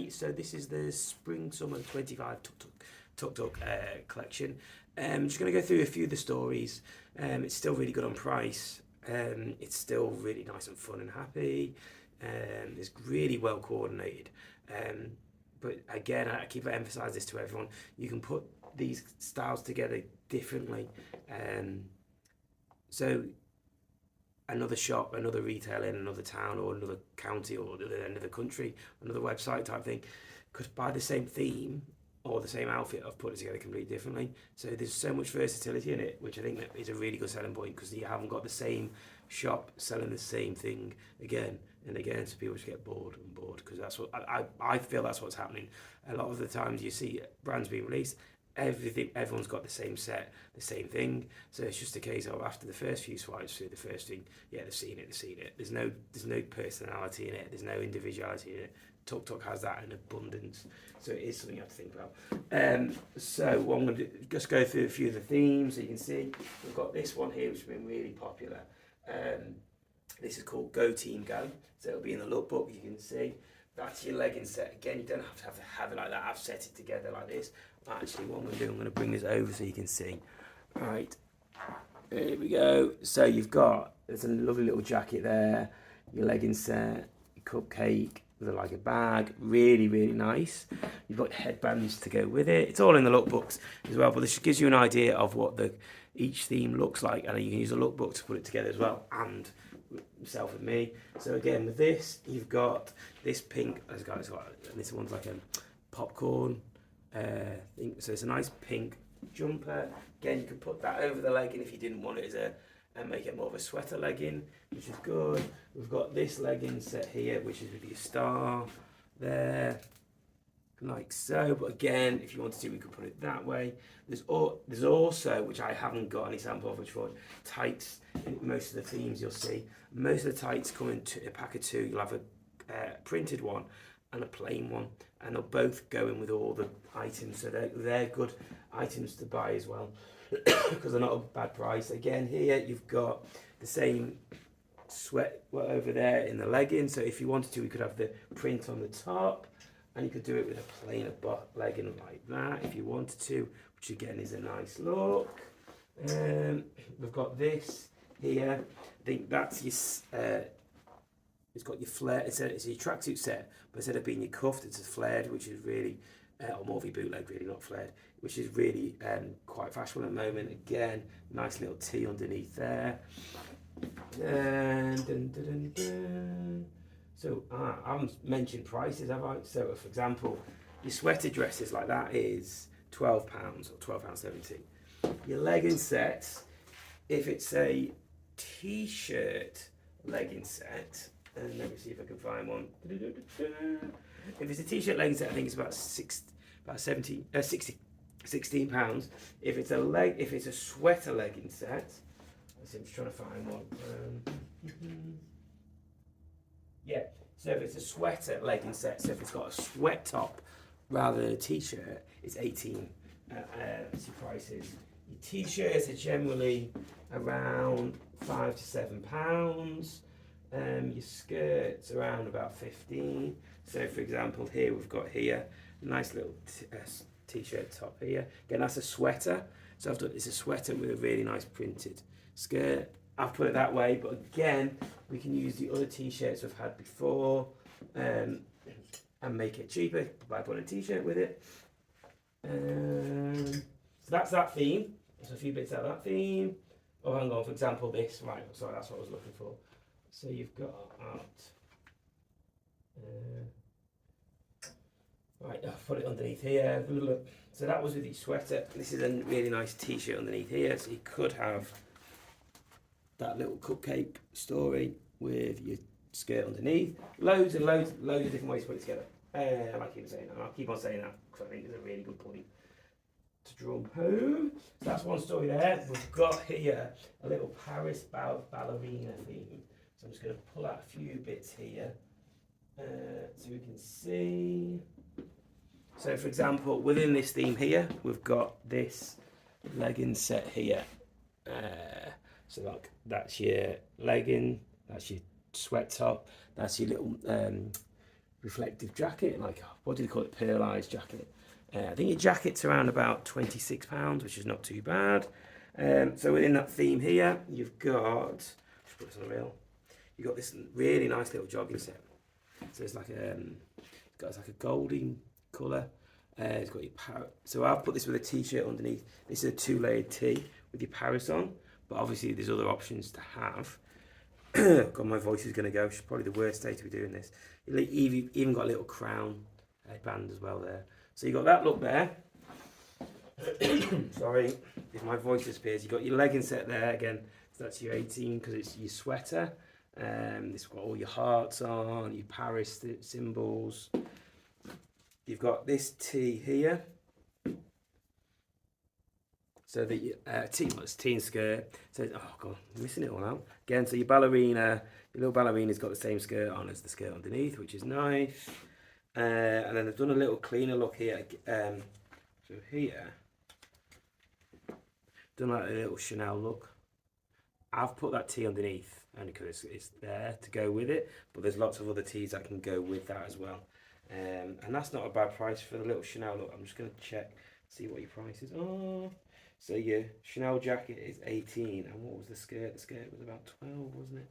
So this is the Spring Summer 25 Tuc Tuc collection. I'm just going to go through a few of the stories. It's still really good on price. It's still really nice and fun and happy. It's really well coordinated. But again, I keep emphasise this to everyone. You can put these styles together differently. So another shop, another retailer in another town or another county or the other end of the country, another website type thing, could buy the same theme or the same outfit. I've put it together completely differently. So there's so much versatility in it, which I think that is a really good selling point, because you haven't got the same shop selling the same thing again and again, so people just get bored and bored, because that's what I feel that's what's happening. A lot of the times you see brands being released, everyone's got the same set, the same thing, so it's just a case of after the first few swipes through the first thing, yeah, they've seen it. There's no personality in it, there's no individuality in it. Tuc Tuc has that in abundance, so it is something you have to think about. So what I'm going to do, just go through a few of the themes so you can see. We've got this one here which has been really popular. This is called Go Team Go, so it'll be in the lookbook. You can see that's your legging set. Again, you don't have to have it like that. I've set it together like this. Actually, what I'm going to do, I'm going to bring this over so you can see. Right, here we go. So there's a lovely little jacket there, your legging set, your cupcake with like a bag, really, really nice. You've got headbands to go with it. It's all in the lookbooks as well, but this gives you an idea of what each theme looks like, and you can use a lookbook to put it together as well, and myself and me. So again, with this, you've got this pink, and this one's like a popcorn thing. So it's a nice pink jumper. Again, you can put that over the legging if you didn't want it and make it more of a sweater legging, which is good. We've got this legging set here, which is with your star there, like so. But again, if you wanted to, we could put it that way. There's also, which I haven't got any sample of, which for tights. In most of the themes you'll see, most of the tights come in a pack of two. You'll have a printed one and a plain one, and they'll both go in with all the items, so they're good items to buy as well, because they're not a bad price. Again, here you've got the same sweat over there in the legging, so if you wanted to, we could have the print on the top, and you could do it with a plain legging like that if you wanted to, which again is a nice look. We've got this here. I think that's your it's got your flare. It's your tracksuit set, but instead of being your cuffed, it's a flared, which is really, or more of your bootleg, really, not flared, which is really quite fashionable at the moment. Again, nice little tee underneath there. So I haven't mentioned prices, have I? So for example, your sweater dresses like that is £12 or £12.70. Your legging sets, if it's a t-shirt legging set, and let me see if I can find one. If it's a t-shirt legging set, I think it's about £16. If it's a sweater legging set, I'm just trying to find one. Yeah, so if it's a sweater legging set, so if it's got a sweat top rather than a t-shirt, it's 18. That's your prices. Your t-shirts are generally around £5 to £7. Your skirts around about 15. So for example, here we've got a nice little t-shirt top here. Again, that's a sweater. So it's a sweater with a really nice printed skirt. I've put it that way, but again, we can use the other t-shirts we've had before and make it cheaper by putting a t-shirt with it. So that's that theme. There's a few bits out of that theme. Oh, hang on, for example, this. Right, sorry, that's what I was looking for. So you've got right, I've put it underneath here. So that was with your sweater. This is a really nice t-shirt underneath here. So you could have that little cupcake story with your skirt underneath. Loads of different ways to put it together. I keep saying that. I'll keep on saying that because I think it's a really good point to drum home. So that's one story there. We've got here a little Paris ballerina theme. So I'm just going to pull out a few bits here so we can see. So for example, within this theme here, we've got this legging set here. So like that's your legging, that's your sweat top, that's your little reflective jacket, like, what do they call it, pearlised jacket. I think your jacket's around about £26, which is not too bad. So within that theme here, you've got, just put this on the reel, you've got this really nice little jogging set. So it's like it's like a golden colour. It's got your so I've put this with a t-shirt underneath. This is a 2-layered tee with your Paris on, but obviously there's other options to have. God, my voice is going to go. It's probably the worst day to be doing this. You've even got a little crown band as well there. So you got that look there. Sorry, if my voice disappears. You got your legging set there again. So that's your 18 because it's your sweater. This got all your hearts on, your Paris symbols. You've got this tee here. So the tee and skirt. So oh god, I'm missing it all out again. So your ballerina, your little ballerina's got the same skirt on as the skirt underneath, which is nice. And then they've done a little cleaner look here. So here, done like a little Chanel look. I've put that tee underneath only because it's there to go with it, but there's lots of other tees that can go with that as well. And that's not a bad price for the little Chanel look. I'm just going to check, see what your price is. Oh, so your Chanel jacket is 18, and what was the skirt? The skirt was about 12, wasn't it?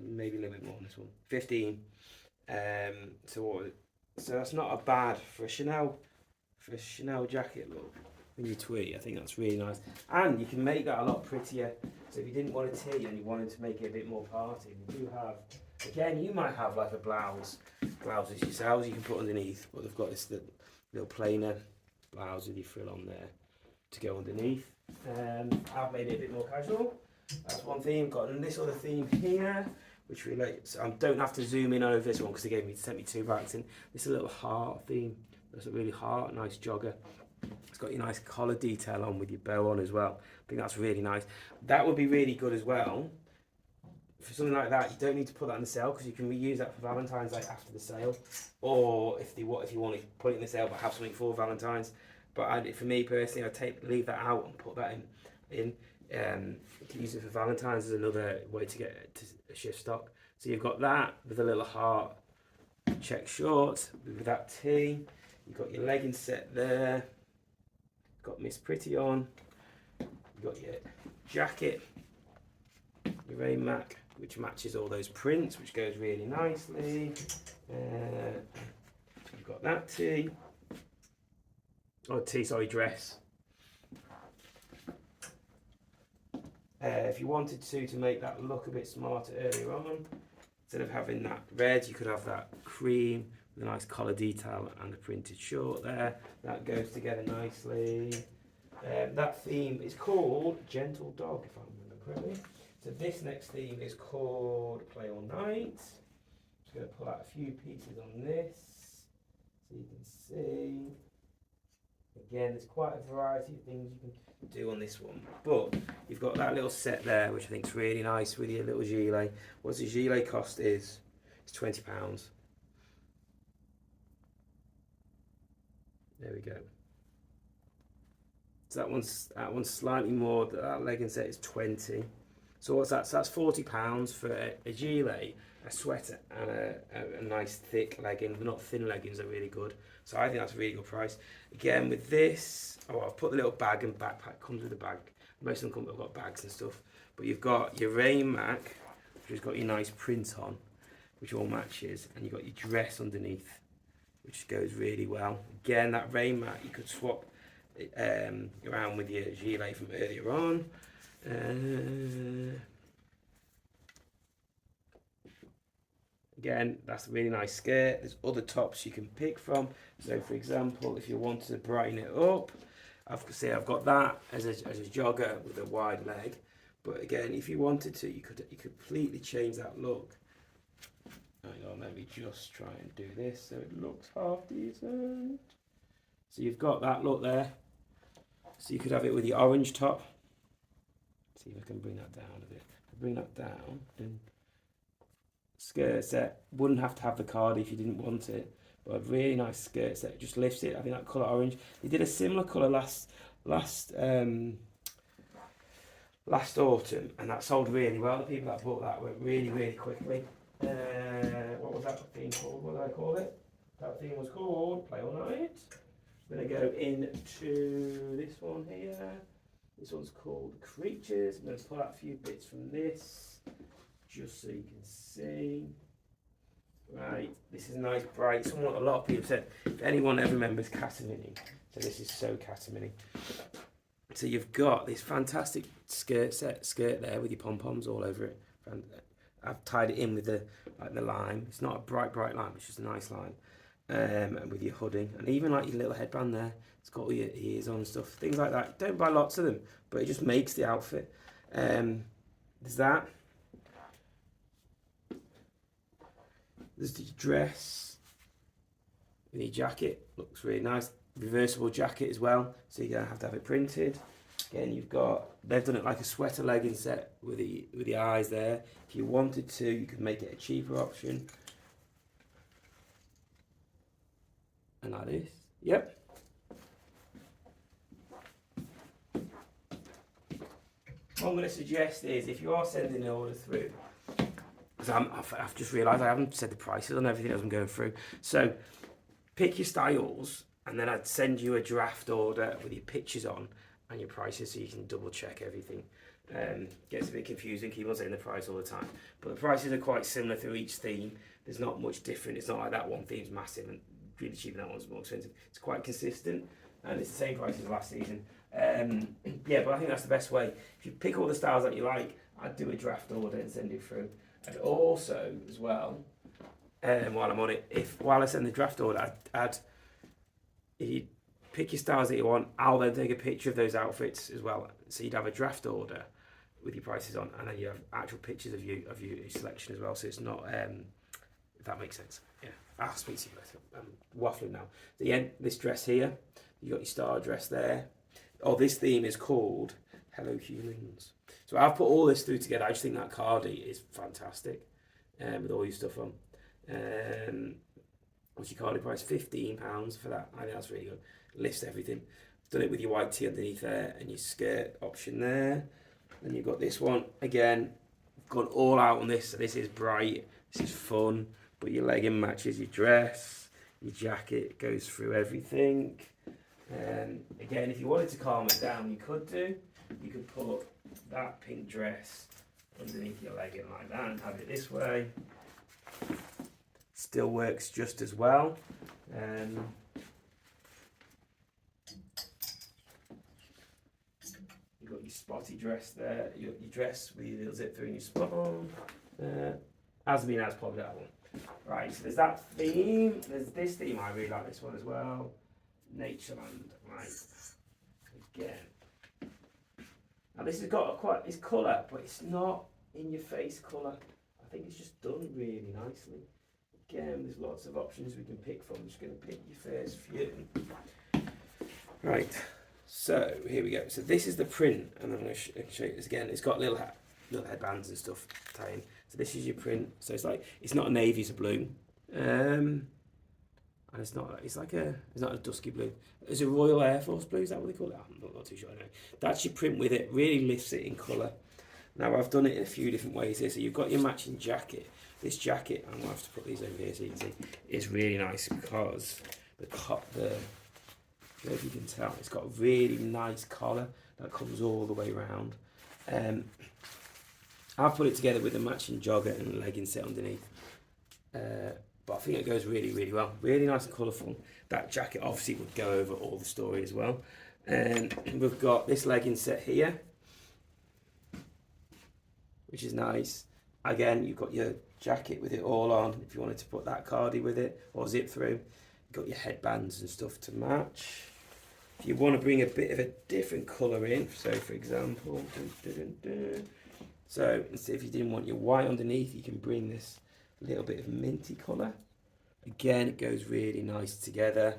Maybe a little bit more on this one. 15. So that's not a bad for a Chanel jacket look. When you tweet, I think that's really nice, and you can make that a lot prettier. So if you didn't want a tee and you wanted to make it a bit more party, we do have. Again, you might have like a blouses yourselves you can put underneath, but they've got this little plainer blouse with your frill on there to go underneath. I've made it a bit more casual. That's one theme. Got this other theme here, which relates. So I don't have to zoom in over this one because they sent me 2 packs in. This is a little heart theme. That's a really heart, nice jogger. It's got your nice collar detail on with your bow on as well. I think that's really nice. That would be really good as well. For something like that, you don't need to put that in the sale because you can reuse that for Valentine's like after the sale, or if you want to put it in the sale but have something for Valentine's. But for me personally, leave that out and put that in. Use it for Valentine's as another way to get to a shift stock. So you've got that with a little heart check shorts with that tee. You've got your leggings set there. Got Miss Pretty on. You've got your jacket, your Rain Mac, which matches all those prints, which goes really nicely. You've got that tee. Oh, dress. If you wanted to make that look a bit smarter earlier on, instead of having that red, you could have that cream with a nice collar detail and a printed short there. That goes together nicely. That theme is called Gentle Dog, if I remember correctly. So this next theme is called Play All Night. Just going to pull out a few pieces on this so you can see. Again, there's quite a variety of things you can do on this one, but you've got that little set there, which I think is really nice with your little gilet. What's the gilet cost is? It's £20. There we go. So that one's slightly more. That legging set is 20. So what's that? So that's £40 for a gilet, a sweater, and a nice thick legging. They're not thin leggings; they're really good. So I think that's a really good price. Again, with this, I've put the little bag and backpack. Comes with a bag. Most of them have got bags and stuff. But you've got your Rain Mac, which has got your nice print on, which all matches, and you've got your dress underneath, which goes really well. Again, that Rain Mac you could swap around with your gilet from earlier on. Again, that's a really nice skirt. There's other tops you can pick from. So, for example, if you wanted to brighten it up, I've got that as a jogger with a wide leg. But again, if you wanted to, you could completely change that look. Hang on, let me just try and do this so it looks half decent. So you've got that look there. So you could have it with the orange top. See if I can bring that down a bit. Bring that down. And skirt set. Wouldn't have to have the card if you didn't want it. But a really nice skirt set. Just lifts it. I think that colour orange. They did a similar colour last autumn, and that sold really well. The people that bought that went really, really quickly. What was that thing called? What did I call it? that theme was called Play All Night. I'm going to go into this one here. This one's called Creatures. I'm going to pull out a few bits from this, just so you can see. Right, this is nice, bright. A lot of people said, if anyone ever remembers Catamini, so this is so Catamini. So you've got this fantastic skirt there with your pom-poms all over it. I've tied it in with the lime. It's not a bright lime, it's just a nice lime. And with your hooding, and even like your little headband there, it's got all your ears on and stuff, things like that. Don't buy lots of them, but it just makes the outfit. There's that. There's the dress with your jacket, looks really nice. Reversible jacket as well, so you're gonna have to have it printed. Again, they've done it like a sweater legging set with the eyes there. If you wanted to, you could make it a cheaper option. And that is, yep. What I'm going to suggest is, if you are sending an order through, because I've just realised I haven't said the prices on everything as I'm going through. So pick your styles, and then I'd send you a draft order with your pictures on and your prices, so you can double check everything. Gets a bit confusing, keep on saying the price all the time, but the prices are quite similar through each theme. There's not much different. It's not like that one theme's massive and really cheap and that one's more expensive. It's quite consistent, and it's the same price as last season. Yeah, but I think that's the best way. If you pick all the styles that you like, I'd do a draft order and send it through. And also, as well, while I'm on it, while I send the draft order, if you pick your styles that you want, I'll then take a picture of those outfits as well. So you'd have a draft order with your prices on, and then you have actual pictures of your selection as well. So it's not, if that makes sense. Yeah, I'll speak to you later. I'm waffling now. So yeah, this dress here, you got your star dress there. Oh, this theme is called Hello Humans. So I've put all this through together. I just think that cardi is fantastic, with all your stuff on. What's your cardi price? £15 for that. I think that's really good. Lifts everything. Done it with your white tee underneath there and your skirt option there. Then you've got this one again. Gone all out on this. So this is bright. This is fun. But your legging matches your dress. Your jacket goes through everything. Again, if you wanted to calm it down, you could do. You could put that pink dress underneath your legging like that and have it this way. Still works just as well. You've got your spotty dress there. Your dress with your little zip through and your spot on. As probably that one. Right, so there's that theme. There's this theme. I really like this one as well. Natureland, right? Again. Now this has got it's colour, but it's not in your face colour. I think it's just done really nicely. Again, there's lots of options we can pick from. I'm just going to pick your first few. Right, so here we go. So this is the print, and I'm going to show you this again. It's got little headbands and stuff tying. So this is your print. So it's not a navy, it's a blue. And it's not a dusky blue. It's a Royal Air Force blue, is that what they call it? I'm not too sure anyway. That's your print with it, really lifts it in colour. Now I've done it in a few different ways here. So you've got your matching jacket. This jacket, I'm gonna have to put these over here so you can see, is really nice because I don't know if you can tell, it's got a really nice collar that comes all the way around. I've put it together with a matching jogger and a legging set underneath. But I think it goes really, really well. Really nice and colourful. That jacket obviously would go over all the story as well. And we've got this legging set here, which is nice. Again, you've got your jacket with it all on, if you wanted to put that cardi with it, or zip through. You've got your headbands and stuff to match. If you want to bring a bit of a different colour in, so for example, so instead if you didn't want your white underneath, you can bring this little bit of minty colour. Again, it goes really nice together.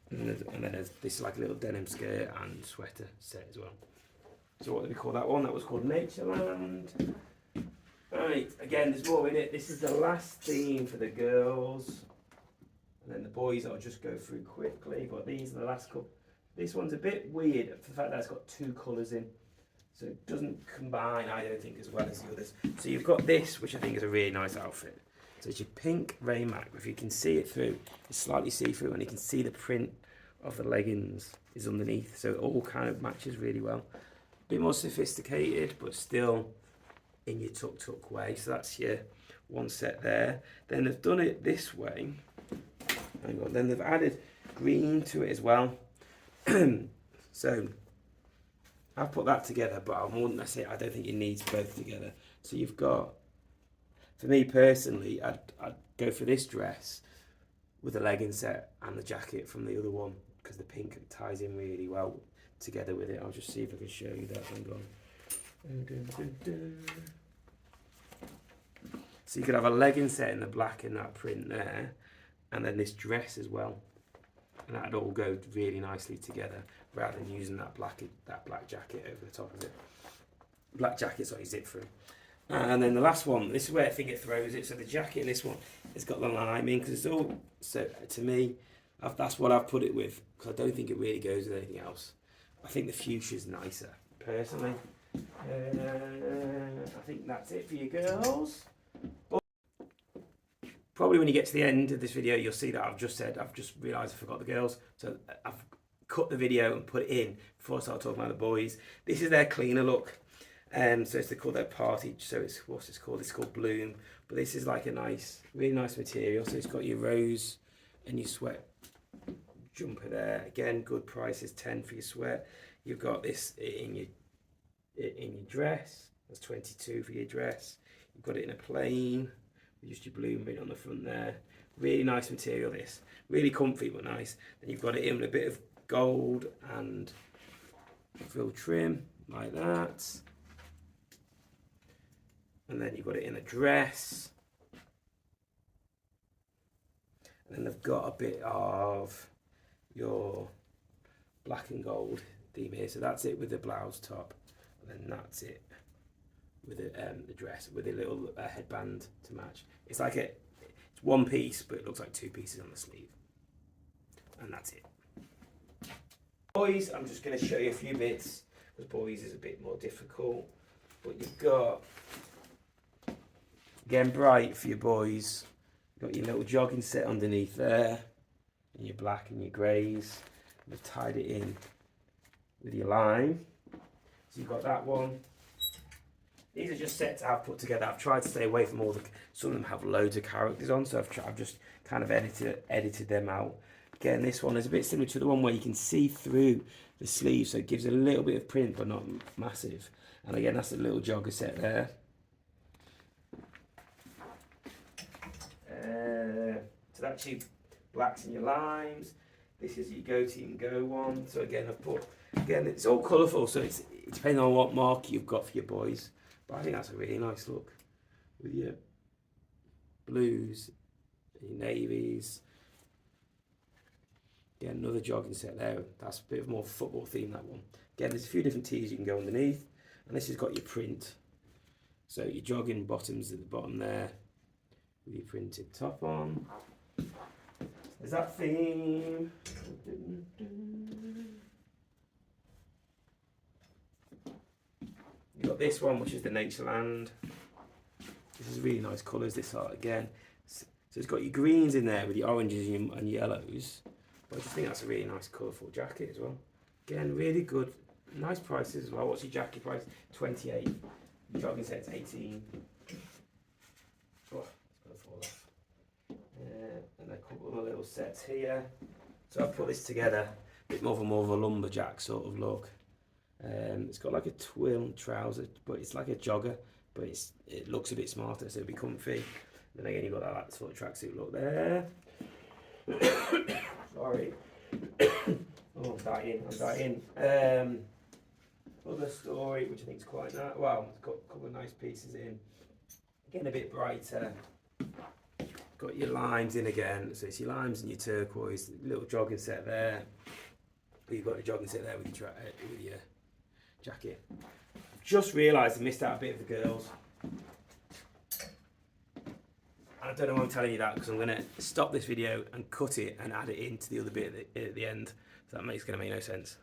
And then there's this like little denim skirt and sweater set as well. So what did we call that one? That was called Natureland. Right, again, there's more in it. This is the last theme for the girls. And then the boys I'll just go through quickly, but these are the last couple. This one's a bit weird for the fact that it's got two colours in. So it doesn't combine, I don't think, as well as the others. So you've got this, which I think is a really nice outfit. So it's your pink rain mac. If you can see it through, it's slightly see-through, and you can see the print of the leggings is underneath. So it all kind of matches really well. A bit more sophisticated, but still in your Tuc Tuc way. So that's your one set there. Then they've done it this way. Hang on. Then they've added green to it as well. So I've put that together, but I wouldn't say I don't think it needs both together. So you've got, for me personally, I'd go for this dress with the legging set and the jacket from the other one, because the pink ties in really well together with it. I'll just see if I can show you that. Hang on. So you could have a legging set in the black in that print there, and then this dress as well, and that'd all go really nicely together, rather than using that black jacket over the top of it. Black jacket, sorry, zip through. And then the last one, this is where I think it throws it. So the jacket in this one, it's got the lime in, because it's all, so to me, that's what I've put it with, because I don't think it really goes with anything else. I think the fuchsia's nicer, personally. I think that's it for you girls. But probably when you get to the end of this video, you'll see that I've just realised I forgot the girls. So I've cut the video and put it in before I start talking about the boys. This is their cleaner look. So it's called their party. So it's, what's it called? It's called Bloom. But this is like a nice, really nice material. So it's got your rose and your sweat jumper there. Again, good prices, 10 for your sweat. You've got this in your dress. That's 22 for your dress. You've got it in a plain with just your Bloom print on the front there. Really nice material, this. Really comfy but nice. Then you've got it in with a bit of gold and frill trim like that. And then you've got it in a dress. And then they've got a bit of your black and gold theme here. So that's it with the blouse top. And then that's it with the dress, with a little headband to match. It's like it's one piece, but it looks like two pieces on the sleeve. And that's it. Boys, I'm just going to show you a few bits, because boys is a bit more difficult. But you've got, again, bright for your boys. You've got your little jogging set underneath there, and your black and your greys. You've tied it in with your lime. So you've got that one. These are just sets I've put together. I've tried to stay away from all the, some of them have loads of characters on, so I've just kind of edited them out. Again, this one is a bit similar to the one where you can see through the sleeve, so it gives a little bit of print, but not massive. And again, that's a little jogger set there. So that's your blacks and your limes. This is your go team go one. So again, I've put, again, it's all colourful, so it's depending on what mark you've got for your boys. But I think that's a really nice look with your blues and your navies. Again, another jogging set there. That's a bit of more football theme, that one. Again, there's a few different tees you can go underneath. And this has got your print. So your jogging bottoms at the bottom there with your printed top on. There's that theme. You've got this one, which is the Natureland. This is really nice colours, this art again. So it's got your greens in there with your oranges and yellows. But I just think that's a really nice colourful jacket as well. Again, really good, nice prices as well. What's your jacket price? 28. Your jogging set's 18. Oh, it's going to fall off. And a couple of little sets here. So I've put this together, a bit more of a lumberjack sort of look. It's got like a twill trouser, but it's like a jogger, but it looks a bit smarter, so it'll be comfy. Then again, you've got that sort of tracksuit look there. Sorry. Oh, I'm dying. Other story, which I think is quite nice. Well, it's got a couple of nice pieces in. Again, a bit brighter. Got your limes in again, so it's your limes and your turquoise. Little jogging set there. You've got a jogging set there with your jacket. I've just realised I missed out a bit of the girls. I don't know why I'm telling you that, because I'm going to stop this video and cut it and add it into the other bit at the end. So that going to make no sense.